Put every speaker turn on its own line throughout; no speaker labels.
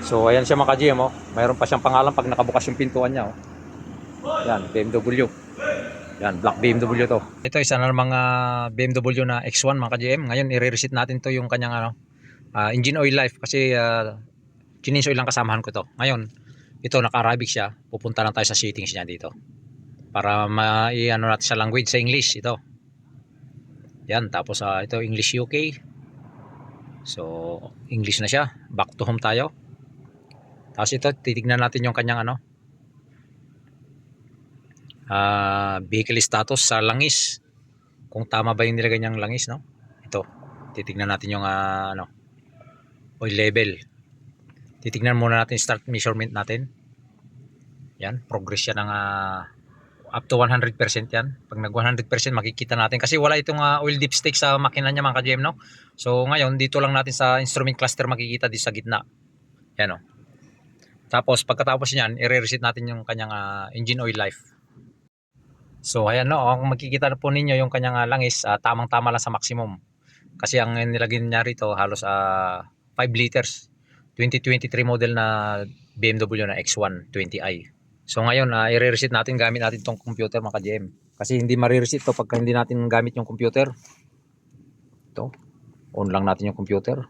So ayan siya mga ka-GM, oh. Mayroon pa siyang pangalan pag nakabukas yung pintuan niya, oh. Yan, BMW. Yan, black BMW to. Ito isa na mga BMW na X1 mga ka-GM. Ngayon i-reset natin to yung kanyang engine oil life kasi change oil lang kasamahan ko to. Ngayon, ito naka-Arabic siya. Pupunta lang tayo sa settings niya dito. Para ma-ano natin sa language sa English ito. Yan, tapos ito English UK. So, English na siya. Back to home tayo. Tapos ito, titignan natin yung kanyang vehicle status sa langis. Kung tama ba yung nilagay niyang langis, no? Ito, titignan natin yung oil level. Titignan muna natin start measurement natin. Yan, progress siya ng up to 100% yan. Pag nag 100% makikita natin kasi wala itong oil dipstick sa makina niya mga ka-GM, no? So ngayon dito lang natin sa instrument cluster makikita dito sa gitna. Yan, oh. Tapos pagkatapos niyan, i-reset natin yung kanyang engine oil life. So ayan, no, ang makikita na po ninyo yung kanyang langis, tamang-tama lang sa maximum. Kasi ang nilagay niya rito halos 5 liters. 2023 model na BMW na X1 20i. So ngayon, i-reset natin gamit natin tong computer mga ka-GM. Kasi hindi ma-reset to pagka hindi natin gamit yung computer. Ito, on lang natin yung computer.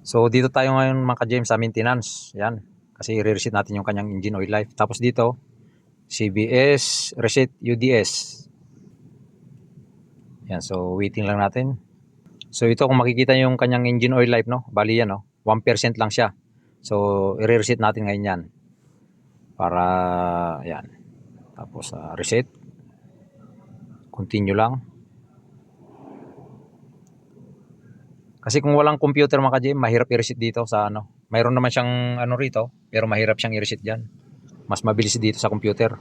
So dito tayo ngayon mga ka-GM sa maintenance. Yan, kasi i-reset natin yung kanyang engine oil life. Tapos dito, CBS, reset UDS. Yan, so waiting lang natin. So ito kung makikita yung kanyang engine oil life, no? Bali yan, no? 1% lang siya. So i-reset natin ngayon yan. Para yan. Tapos reset. Continue lang. Kasi kung walang computer mga ka-GM, mahirap i-reset dito sa Mayroon naman siyang rito, pero mahirap siyang i-reset diyan. Mas mabilis dito sa computer.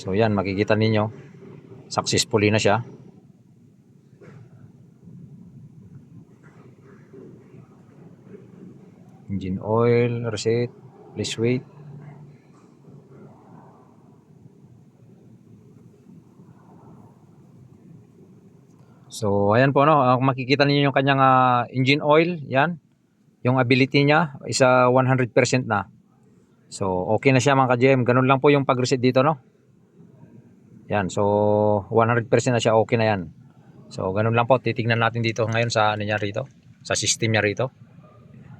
So yan, makikita ninyo. Successfully na siya. Engine oil, reset, please wait. So ayan po, no, makikita niyo yung kanyang engine oil, yan. Yung ability niya is 100% na. So okay na siya mga ka-GM. Ganun lang po yung pag-reset dito, no. Yan, so 100% na siya, okay na yan. So ganun lang po, titingnan natin dito ngayon sa niya rito, sa system niya rito.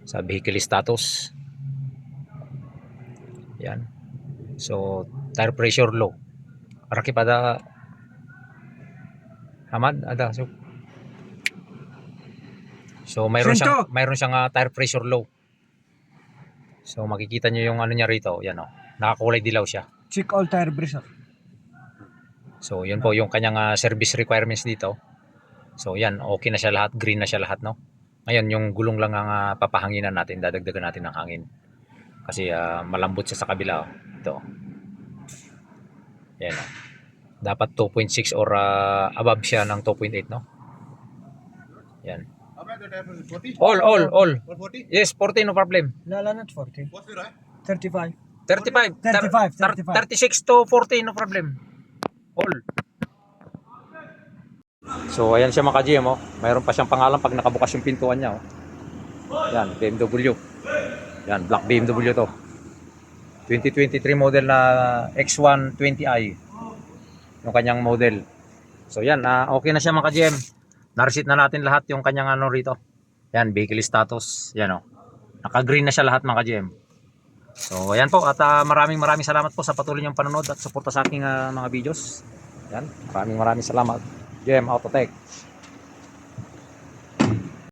Sa vehicle status. Yan. So tire pressure low. Rakip ada Hamad ada. So mayroon siyang tire pressure low. So makikita niyo yung niya rito, yan, oh. Nakakulay dilaw siya.
Check all tire pressure.
So yun po yung kanyang service requirements dito. So yan, okay na siya lahat, green na siya lahat, no. Ngayon yung gulong lang ang papahanginan natin, dadagdagan natin ng hangin. Kasi malambot siya sa kabila, oh. Ito. Yan, oh. Dapat 2.6 or above siya ng 2.8, no. Yan. All. Yes, 40, no problem.
No, not 40. 35.
35. 36 to 40, no problem. All. So ayan siya mga ka-GM, oh. Mayroon pa siyang pangalan pag nakabukas yung pintuan niya, oh. Yan, BMW. Yan, black BMW to. 2023 model na X1 20i. Yung kanyang model. So yan, okay na siya mga ka-GM. Na-reset na natin lahat yung kanyang rito. Yan, vehicle status. Yan, oh. Naka-green na siya lahat mga ka-GM. So ayan po, at maraming salamat po sa patuloy niyong panonood at suporta sa aking mga videos. Yan, maraming salamat. GM Autotech.